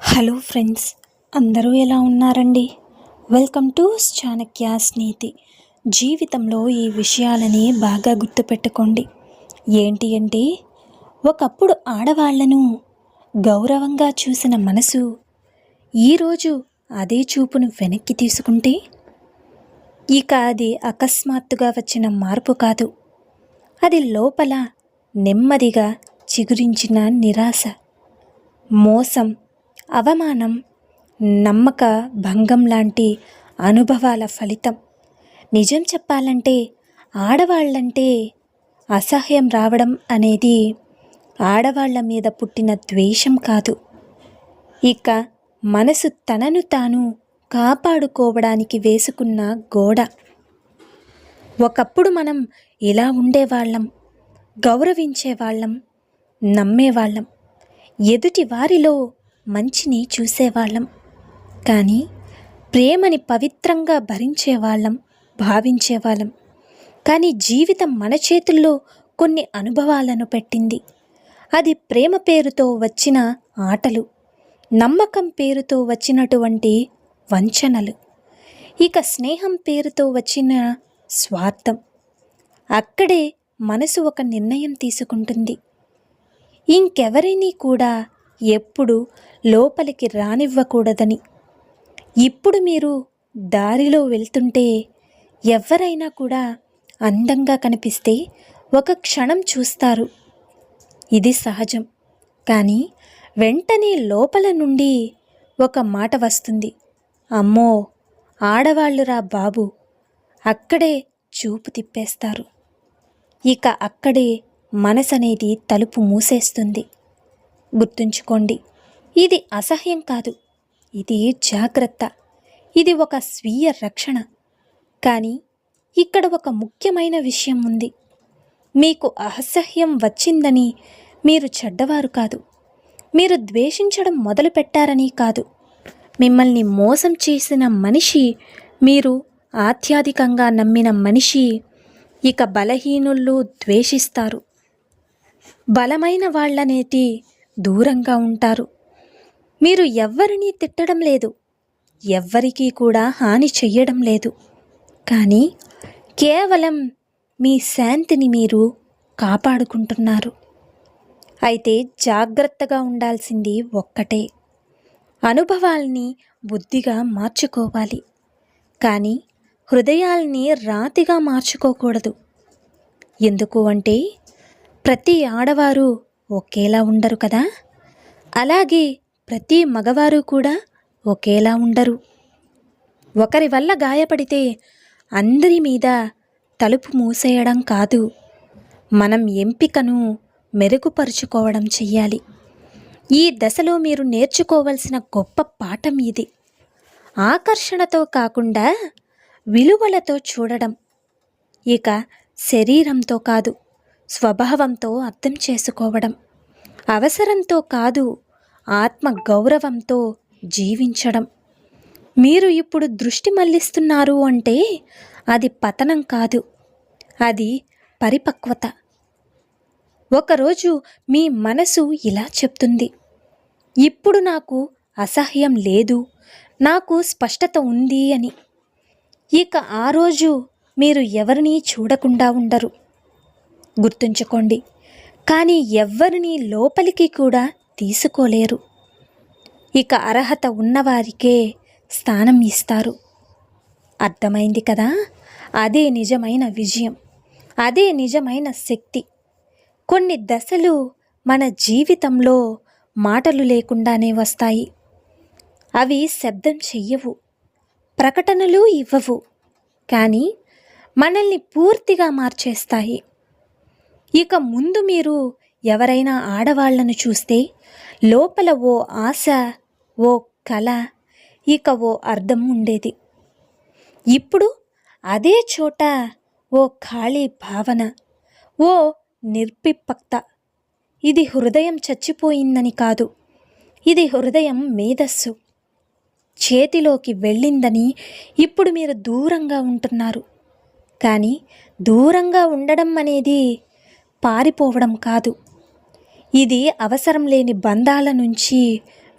Hello friends, అందరూ ఎలా ఉన్నారండి? వెల్కమ్ టు చాణక్యాస్ నీతి. జీవితంలో ఈ విషయాలని బాగా గుర్తుపెట్టుకోండి. ఏంటి అంటే, ఒకప్పుడు ఆడవాళ్లను గౌరవంగా చూసిన మనసు ఈరోజు అదే చూపును వెనక్కి తీసుకుంటే, ఇక అది అకస్మాత్తుగా వచ్చిన మార్పు కాదు. అది లోపల నెమ్మదిగా చిగురించిన నిరాశ, మోసం, అవమానం, నమ్మక భంగం లాంటి అనుభవాల ఫలితం. నిజం చెప్పాలంటే ఆడవాళ్ళంటే అసహ్యం రావడం అనేది ఆడవాళ్ల మీద పుట్టిన ద్వేషం కాదు, ఇక మనసు తనను తాను కాపాడుకోవడానికి వేసుకున్న గోడ. ఒకప్పుడు మనం ఇలా ఉండేవాళ్ళం, గౌరవించేవాళ్ళం, నమ్మేవాళ్ళం, ఎదుటి వారిలో మంచిని చూసేవాళ్ళం, కానీ ప్రేమని పవిత్రంగా భరించేవాళ్ళం, భావించేవాళ్ళం. కానీ జీవితం మన చేతుల్లో కొన్ని అనుభవాలను పెట్టింది. అది ప్రేమ పేరుతో వచ్చిన ఆటలు, నమ్మకం పేరుతో వచ్చినటువంటి వంచనలు, ఇక స్నేహం పేరుతో వచ్చిన స్వార్థం. అక్కడే మనసు ఒక నిర్ణయం తీసుకుంటుంది, ఇంకెవరినీ కూడా ఎప్పుడు లోపలికి రానివ్వకూడదని. ఇప్పుడు మీరు దారిలో వెళ్తుంటే ఎవరైనా కూడా అందంగా కనిపిస్తే ఒక క్షణం చూస్తారు, ఇది సహజం. కానీ వెంటనే లోపల నుండి ఒక మాట వస్తుంది, అమ్మో ఆడవాళ్ళురా బాబు. అక్కడే చూపు తిప్పేస్తారు, ఇక అక్కడే మనసనేది తలుపు మూసేస్తుంది. గుర్తుంచుకోండి, ఇది అసహ్యం కాదు, ఇది జాగ్రత్త, ఇది ఒక స్వీయ రక్షణ. కానీ ఇక్కడ ఒక ముఖ్యమైన విషయం ఉంది. మీకు అసహ్యం వచ్చిందని మీరు చెడ్డవారు కాదు, మీరు ద్వేషించడం మొదలు పెట్టారని కాదు. మిమ్మల్ని మోసం చేసిన మనిషి, మీరు అత్యధికంగా నమ్మిన మనిషి ఇక బలహీనులు ద్వేషిస్తారు, బలమైన వాళ్ళనేది దూరంగా ఉంటారు. మీరు ఎవ్వరినీ తిట్టడం లేదు, ఎవ్వరికీ కూడా హాని చెయ్యడం లేదు, కానీ కేవలం మీ శాంతిని మీరు కాపాడుకుంటున్నారు. అయితే జాగ్రత్తగా ఉండాల్సింది ఒక్కటే, అనుభవాల్ని బుద్ధిగా మార్చుకోవాలి, కానీ హృదయాల్ని రాతిగా మార్చుకోకూడదు. ఎందుకు అంటే ప్రతి ఆడవారు ఒకేలా ఉండరు కదా, అలాగే ప్రతి మగవారు కూడా ఒకేలా ఉండరు. ఒకరి వల్ల గాయపడితే అందరి మీద తలుపు మూసేయడం కాదు, మనం ఎంపికను మెరుగుపరుచుకోవడం చెయ్యాలి. ఈ దశలో మీరు నేర్చుకోవలసిన గొప్ప పాఠం ఇది. ఆకర్షణతో కాకుండా విలువలతో చూడడం, ఇక శరీరంతో కాదు స్వభావంతో అర్థం చేసుకోవడం, అవసరంతో కాదు ఆత్మ గౌరవంతో జీవించడం. మీరు ఇప్పుడు దృష్టి మళ్లిస్తున్నారు అంటే అది పతనం కాదు, అది పరిపక్వత. ఒకరోజు మీ మనసు ఇలా చెప్తుంది, ఇప్పుడు నాకు అసహ్యం లేదు, నాకు స్పష్టత ఉంది అని. ఇక ఆ రోజు మీరు ఎవరినీ చూడకుండా ఉండరు. గుర్తుంచుకోండి, కానీ ఎవ్వరినీ లోపలికి కూడా తీసుకోలేరు. ఇక అర్హత ఉన్నవారికే స్థానం ఇస్తారు. అర్థమైంది కదా? అదే నిజమైన విజయం, అదే నిజమైన శక్తి. కొన్ని దశలు మన జీవితంలో మాటలు లేకుండానే వస్తాయి. అవి శబ్దం చెయ్యవు, ప్రకటనలు ఇవ్వవు, కానీ మనల్ని పూర్తిగా మార్చేస్తాయి. ఇక ముందు మీరు ఎవరైనా ఆడవాళ్లను చూస్తే లోపల ఓ ఆశ, ఓ కళ, ఇక ఓ అర్థం ఉండేది. ఇప్పుడు అదే చోట ఓ ఖాళీ భావన, ఓ నిర్లిప్తత. ఇది హృదయం చచ్చిపోయిందని కాదు, ఇది హృదయం మేధస్సు చేతిలోకి వెళ్ళిందని ఇప్పుడు మీరు దూరంగా ఉంటున్నారు. కానీ దూరంగా ఉండడం అనేది పారిపోవడం కాదు, ఇది అవసరం లేని బంధాల నుంచి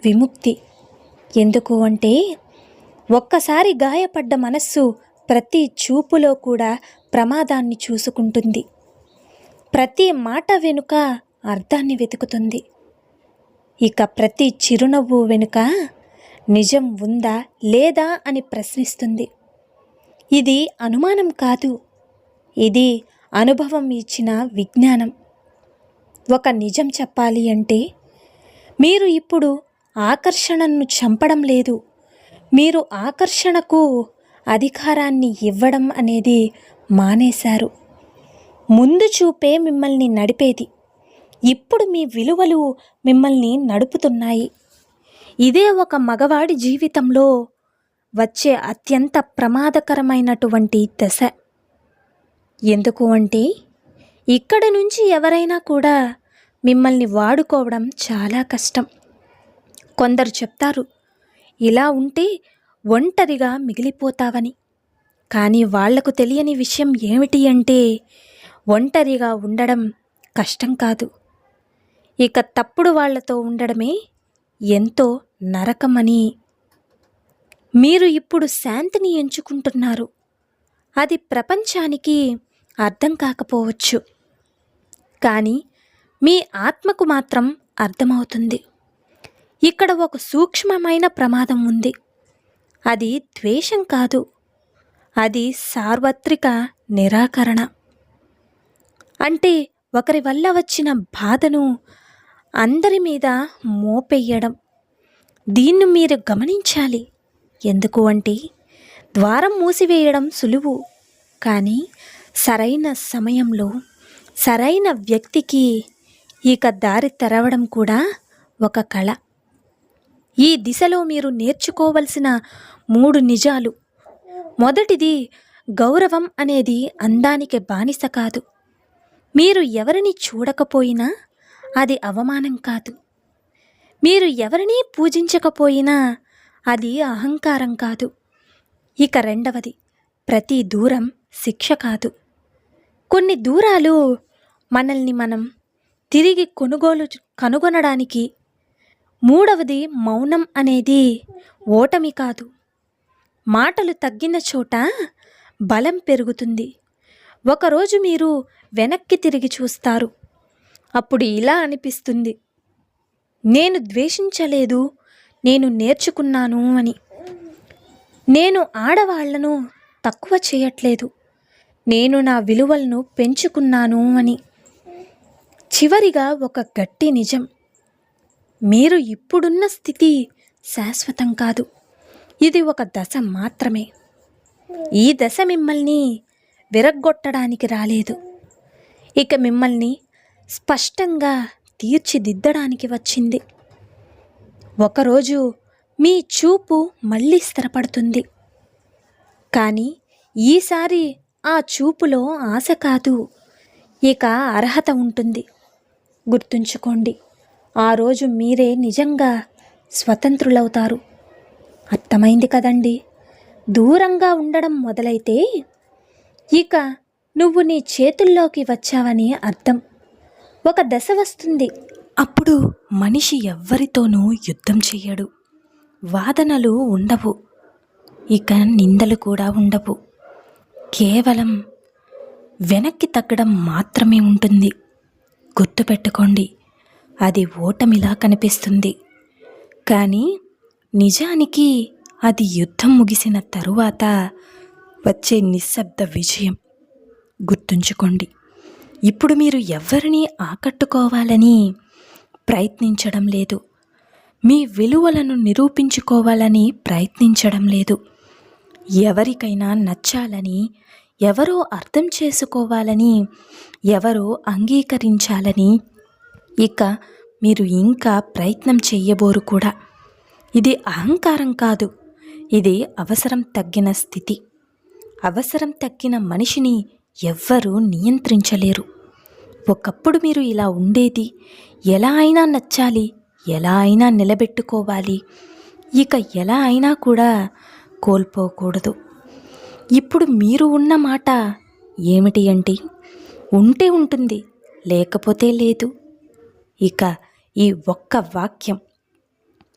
విముక్తి. ఎందుకు అంటే ఒక్కసారి గాయపడ్డ మనస్సు ప్రతి చూపులో కూడా ప్రమాదాన్ని చూసుకుంటుంది. ప్రతి మాట వెనుక అర్థాన్ని వెతుకుతుంది. ఇక ప్రతి చిరునవ్వు వెనుక నిజం ఉందా లేదా అని ప్రశ్నిస్తుంది. ఇది అనుమానం కాదు, ఇది అనుభవం ఇచ్చిన విజ్ఞానం. ఒక నిజం చెప్పాలి అంటే మీరు ఇప్పుడు ఆకర్షణను చంపడం లేదు, మీరు ఆకర్షణకు అధికారాన్ని ఇవ్వడం అనేది మానేశారు. ముందు చూపే మిమ్మల్ని నడిపేది, ఇప్పుడు మీ విలువలు మిమ్మల్ని నడుపుతున్నాయి. ఇదే ఒక మగవాడి జీవితంలో వచ్చే అత్యంత ప్రమాదకరమైనటువంటి దశ. ఎందుకు అంటే ఇక్కడ నుంచి ఎవరైనా కూడా మిమ్మల్ని వాడుకోవడం చాలా కష్టం. కొందరు చెప్తారు ఇలా ఉంటే ఒంటరిగా మిగిలిపోతావని. కానీ వాళ్లకు తెలియని విషయం ఏమిటి అంటే ఒంటరిగా ఉండడం కష్టం కాదు, ఇక తప్పుడు వాళ్లతో ఉండడమే ఎంతో నరకమని. మీరు ఇప్పుడు శాంతిని ఎంచుకుంటున్నారు, అది ప్రపంచానికి అర్థం కాకపోవచ్చు, కానీ మీ ఆత్మకు మాత్రం అర్థమవుతుంది. ఇక్కడ ఒక సూక్ష్మమైన ప్రమాదం ఉంది. అది ద్వేషం కాదు, అది సార్వత్రిక నిరాకరణ. అంటే ఒకరి వల్ల వచ్చిన బాధను అందరి మీద మోపెయ్యడం. దీన్ని మీరు గమనించాలి. ఎందుకు అంటే ద్వారం మూసివేయడం సులువు, కానీ సరైన సమయంలో సరైన వ్యక్తికి ఇక దారి తెరవడం కూడా ఒక కళ. ఈ దిశలో మీరు నేర్చుకోవలసిన 3 నిజాలు. మొదటిది, గౌరవం అనేది అందానికి బానిస కాదు. మీరు ఎవరిని చూడకపోయినా అది అవమానం కాదు. మీరు ఎవరినీ పూజించకపోయినా అది అహంకారం కాదు. ఇక రెండవది, ప్రతి దూరం శిక్ష కాదు. కొన్ని దూరాలు మనల్ని మనం తిరిగి కనుగొనడానికి. మూడవది, మౌనం అనేది ఓటమి కాదు. మాటలు తగ్గిన చోట బలం పెరుగుతుంది. ఒకరోజు మీరు వెనక్కి తిరిగి చూస్తారు, అప్పుడు ఇలా అనిపిస్తుంది, నేను ద్వేషించలేదు, నేను నేర్చుకున్నాను అని. నేను ఆడవాళ్లను తక్కువ చేయట్లేదు, నేను నా విలువలను పెంచుకున్నాను అని. చివరిగా ఒక గట్టి నిజం, మీరు ఇప్పుడున్న స్థితి శాశ్వతం కాదు, ఇది ఒక దశ మాత్రమే. ఈ దశ మిమ్మల్ని విరగ్గొట్టడానికి రాలేదు, ఇక మిమ్మల్ని స్పష్టంగా తీర్చిదిద్దడానికి వచ్చింది. ఒకరోజు మీ చూపు మళ్ళీ స్థిరపడుతుంది, కానీ ఈసారి ఆ చూపులో ఆశ కాదు, ఇక అర్హత ఉంటుంది. గుర్తుంచుకోండి, ఆ రోజు మీరే నిజంగా స్వతంత్రులవుతారు. అర్థమైంది కదండి? దూరంగా ఉండడం మొదలైతే ఇక నువ్వు నీ చేతుల్లోకి వచ్చావని అర్థం. ఒక దశ వస్తుంది, అప్పుడు మనిషి ఎవ్వరితోనూ యుద్ధం చెయ్యడు, వాదనలు ఉండవు, ఇక నిందలు కూడా ఉండవు. కేవలం వెనక్కి తగ్గడం మాత్రమే ఉంటుంది. గుర్తుపెట్టుకోండి, అది ఓటమిలా కనిపిస్తుంది, కానీ నిజానికి అది యుద్ధం ముగిసిన తరువాత వచ్చే నిశ్శబ్ద విజయం. గుర్తుంచుకోండి, ఇప్పుడు మీరు ఎవరిని ఆకట్టుకోవాలని ప్రయత్నించడం లేదు, మీ విలువలను నిరూపించుకోవాలని ప్రయత్నించడం లేదు, ఎవరికైనా నచ్చాలని, ఎవరో అర్థం చేసుకోవాలని, ఎవరో అంగీకరించాలని ఇక మీరు ఇంకా ప్రయత్నం చెయ్యబోరు కూడా. ఇది అహంకారం కాదు, ఇది అవసరం తగ్గిన స్థితి. అవసరం తగ్గిన మనిషిని ఎవ్వరూ నియంత్రించలేరు. ఒకప్పుడు మీరు ఇలా ఉండేది, ఎలా అయినా నచ్చాలి, ఎలా అయినా నిలబెట్టుకోవాలి, ఇక ఎలా అయినా కూడా కోల్పోకూడదు. ఇప్పుడు మీరు ఉన్న మాట ఏమిటి అంటే, ఉంటే ఉంటుంది, లేకపోతే లేదు. ఇక ఈ ఒక్క వాక్యం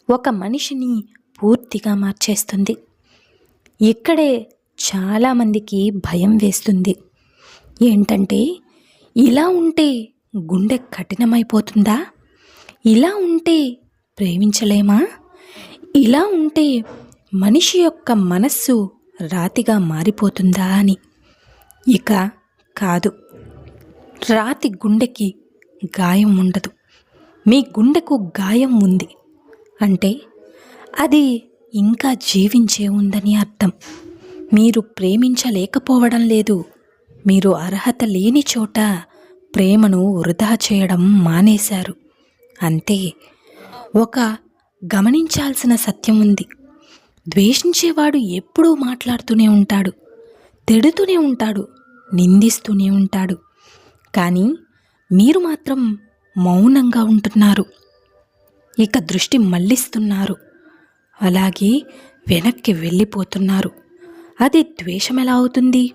ఒక మనిషిని పూర్తిగా మార్చేస్తుంది. ఇక్కడే చాలామందికి భయం వేస్తుంది. ఏంటంటే, ఇలా ఉంటే గుండె కఠినమైపోతుందా? ఇలా ఉంటే ప్రేమించలేమా? ఇలా ఉంటే మనిషి యొక్క మనస్సు రాతిగా మారిపోతుందా అని. ఇక కాదు, రాతి గుండెకి గాయం ఉండదు. మీ గుండెకు గాయం ఉంది అంటే అది ఇంకా జీవించే ఉందని అర్థం. మీరు ప్రేమించలేకపోవడం లేదు. మీరు అర్హత లేని చోట ప్రేమను వృధా చేయడం మానేశారు అంతే. ఒక గమనించాల్సిన సత్యం ఉంది. ద్వేషించేవాడు ఎప్పుడూ మాట్లాడుతూనే ఉంటాడు, తిడుతూనే ఉంటాడు, నిందిస్తూనే ఉంటాడు. కానీ మీరు మాత్రం మౌనంగా ఉంటున్నారు. ఇక దృష్టి మళ్ళిస్తున్నారు, అలాగే వెనక్కి వెళ్ళిపోతున్నారు. అది ద్వేషం ఎలా అవుతుంది?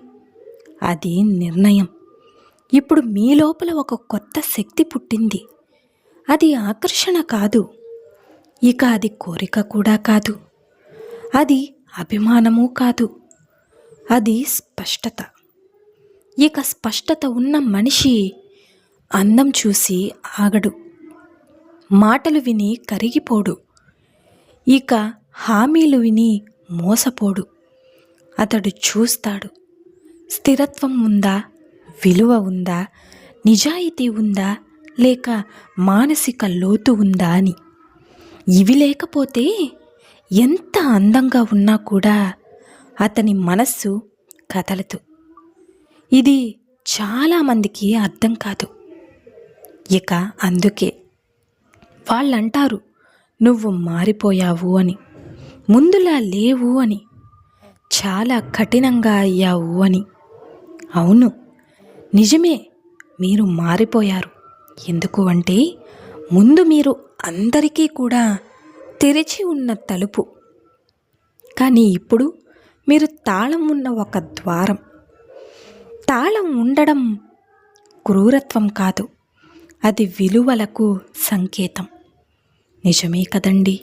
అది నిర్ణయం. ఇప్పుడు మీ లోపల ఒక కొత్త శక్తి పుట్టింది. అది ఆకర్షణ కాదు, ఇక అది కోరిక కూడా కాదు, అది అభిమానము కాదు, అది స్పష్టత. ఇక స్పష్టత ఉన్న మనిషి అందం చూసి ఆగడు, మాటలు విని కరిగిపోడు, ఇక హామీలు విని మోసపోడు. అతడు చూస్తాడు, స్థిరత్వం ఉందా, విలువ ఉందా, నిజాయితీ ఉందా, లేక మానసిక లోతు ఉందా అని. ఇవి లేకపోతే ఎంత అందంగా ఉన్నా కూడా అతని మనస్సు కదలదు. ఇది చాలామందికి అర్థం కాదు. ఇక అందుకే వాళ్ళంటారు, నువ్వు మారిపోయావు అని, ముందులా లేవు అని, చాలా కఠినంగా అయ్యావు అని. అవును, నిజమే, మీరు మారిపోయారు. ఎందుకు అంటే ముందు మీరు అందరికీ కూడా తెరిచి ఉన్న తలుపు, కానీ ఇప్పుడు మీరు తాళం ఉన్న ఒక ద్వారం. తాళం ఉండడం క్రూరత్వం కాదు, అది విలువలకు సంకేతం. నిజమే కదండి.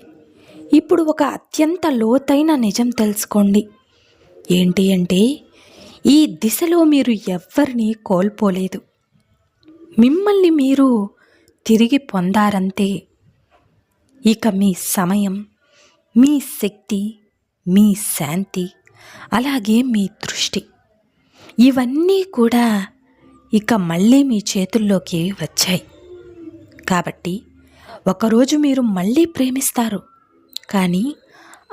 ఇప్పుడు ఒక అత్యంత లోతైన నిజం తెలుసుకోండి. ఏంటి అంటే, ఈ దిశలో మీరు ఎవ్వరినీ కోల్పోలేదు. మిమ్మల్ని మీరు తిరిగి పొందారంతే. ఇక మీ సమయం, మీ శక్తి, మీ శాంతి, అలాగే మీ దృష్టి, ఇవన్నీ కూడా ఇక మళ్ళీ మీ చేతుల్లోకి వచ్చాయి. కాబట్టి ఒకరోజు మీరు మళ్ళీ ప్రేమిస్తారు, కానీ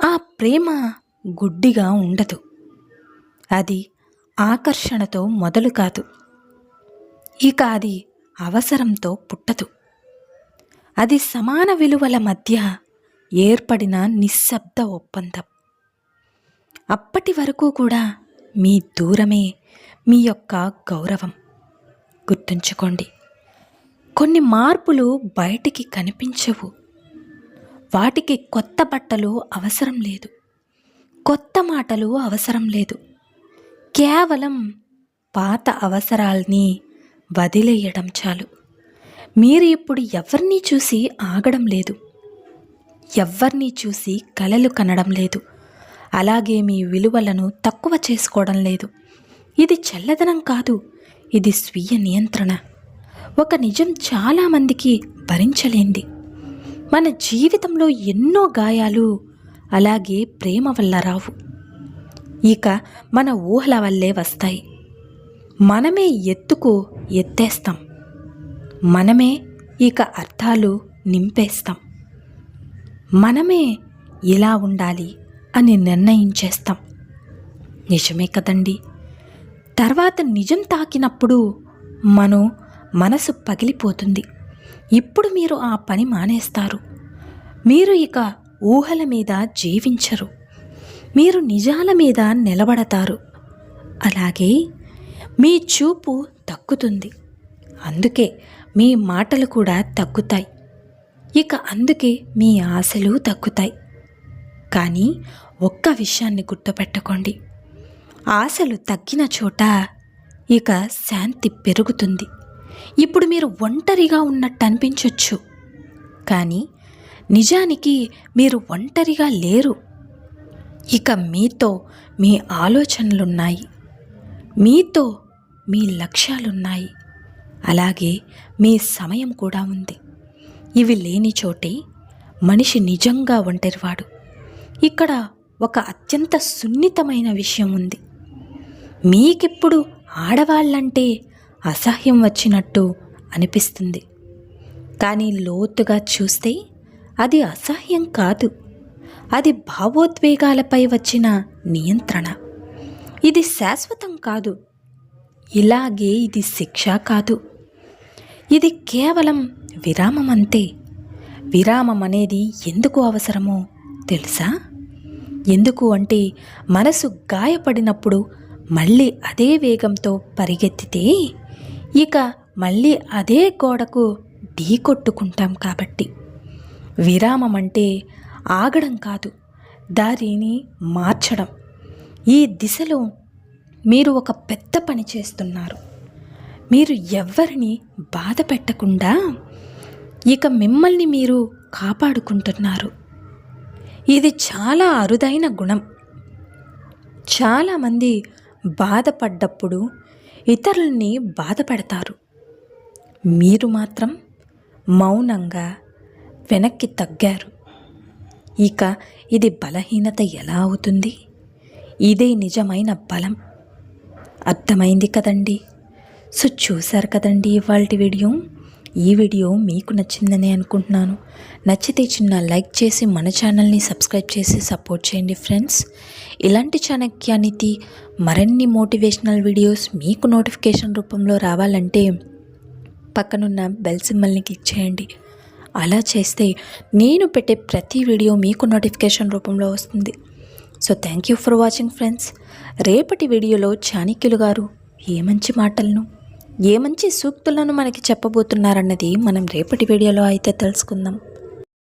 ఆ ప్రేమ గుడ్డిగా ఉండదు. అది ఆకర్షణతో మొదలు కాదు, ఇక అది అవసరంతో పుట్టదు. అది సమాన విలువల మధ్య ఏర్పడిన నిశ్శబ్ద ఒప్పందం. అప్పటి వరకు కూడా మీ దూరమే మీ యొక్క గౌరవం. గుర్తుంచుకోండి, కొన్ని మార్పులు బయటికి కనిపించవు. వాటికి కొత్త బట్టలు అవసరం లేదు, కొత్త మాటలు అవసరం లేదు. కేవలం పాత అవసరాల్ని వదిలేయడం చాలు. మీరు ఇప్పుడు ఎవరిని చూసి ఆగడం లేదు, ఎవ్వరిని చూసి కలలు కనడం లేదు, అలాగే మీ విలువలను తక్కువ చేసుకోవడం లేదు. ఇది చల్లదనం కాదు, ఇది స్వీయ నియంత్రణ. ఒక నిజం చాలామందికి భరించలేంది. మన జీవితంలో ఎన్నో గాయాలు అలాగే ప్రేమ వల్ల రావు, ఇక మన ఊహల వల్లే వస్తాయి. మనమే ఎత్తుకు ఎత్తేస్తాం, మనమే ఇక అర్థాలు నింపేస్తాం, మనమే ఇలా ఉండాలి అని నిర్ణయించేస్తాం. నిజమే కదండి. తర్వాత నిజం తాకినప్పుడు మనసు పగిలిపోతుంది. ఇప్పుడు మీరు ఆ పని మానేస్తారు. మీరు ఇక ఊహల మీద జీవించరు, మీరు నిజాల మీద నిలబడతారు. అలాగే మీ చూపు తగ్గుతుంది, అందుకే మీ మాటలు కూడా తగ్గుతాయి. ఇక అందుకే మీ ఆశలు తగ్గుతాయి. కానీ ఒక్క విషయాన్ని గుర్తుపెట్టుకోండి, ఆశలు తగ్గిన చోట ఇక శాంతి పెరుగుతుంది. ఇప్పుడు మీరు ఒంటరిగా ఉన్నట్టు అనిపించవచ్చు, కానీ నిజానికి మీరు ఒంటరిగా లేరు. ఇక మీతో మీ ఆలోచనలున్నాయి, మీతో మీ లక్ష్యాలున్నాయి, అలాగే మీ సమయం కూడా ఉంది. ఇవి లేని చోటే మనిషి నిజంగా ఒంటరివాడు. ఇక్కడ ఒక అత్యంత సున్నితమైన విషయం ఉంది. మీకిప్పుడు ఆడవాళ్ళంటే అసహ్యం వచ్చినట్టు అనిపిస్తుంది, కానీ లోతుగా చూస్తే అది అసహ్యం కాదు, అది భావోద్వేగాలపై వచ్చిన నియంత్రణ. ఇది శాశ్వతం కాదు, ఇలాగే ఇది శిక్ష కాదు, ఇది కేవలం విరామం అంతే. విరామం అనేది ఎందుకు అవసరమో తెలుసా? ఎందుకు అంటే మనసు గాయపడినప్పుడు మళ్ళీ అదే వేగంతో పరిగెత్తితే ఇక మళ్ళీ అదే గోడకు ఢీకొట్టుకుంటాం కాబట్టి. విరామం అంటే ఆగడం కాదు, దారిని మార్చడం. ఈ దిశలో మీరు ఒక పెద్ద పని చేస్తున్నారు. మీరు ఎవ్వరిని బాధ పెట్టకుండా ఇక మిమ్మల్ని మీరు కాపాడుకుంటున్నారు. ఇది చాలా అరుదైన గుణం. చాలామంది బాధపడ్డప్పుడు ఇతరుల్ని బాధ పెడతారు. మీరు మాత్రం మౌనంగా వెనక్కి తగ్గారు. ఇక ఇది బలహీనత ఎలా అవుతుంది? ఇదే నిజమైన బలం. అర్థమైంది కదండి? సో చూశారు కదండి ఇవాళ వీడియో. ఈ వీడియో మీకు నచ్చిందని అనుకుంటున్నాను. నచ్చితే చిన్న లైక్ చేసి మన ఛానల్ని సబ్స్క్రైబ్ చేసి సపోర్ట్ చేయండి ఫ్రెండ్స్. ఇలాంటి చాణక్యానికి మరిన్ని మోటివేషనల్ వీడియోస్ మీకు నోటిఫికేషన్ రూపంలో రావాలంటే పక్కనున్న బెల్ సింబల్ని క్లిక్ చేయండి. అలా చేస్తే నేను పెట్టే ప్రతి వీడియో మీకు నోటిఫికేషన్ రూపంలో వస్తుంది. So thank you for watching friends. రేపటి వీడియోలో చాణక్యులు గారు ఏ మంచి మాటలను, ఏ మంచి సూక్తులను మనకి చెప్పబోతున్నారన్నది మనం రేపటి వీడియోలో అయితే తెలుసుకుందాం.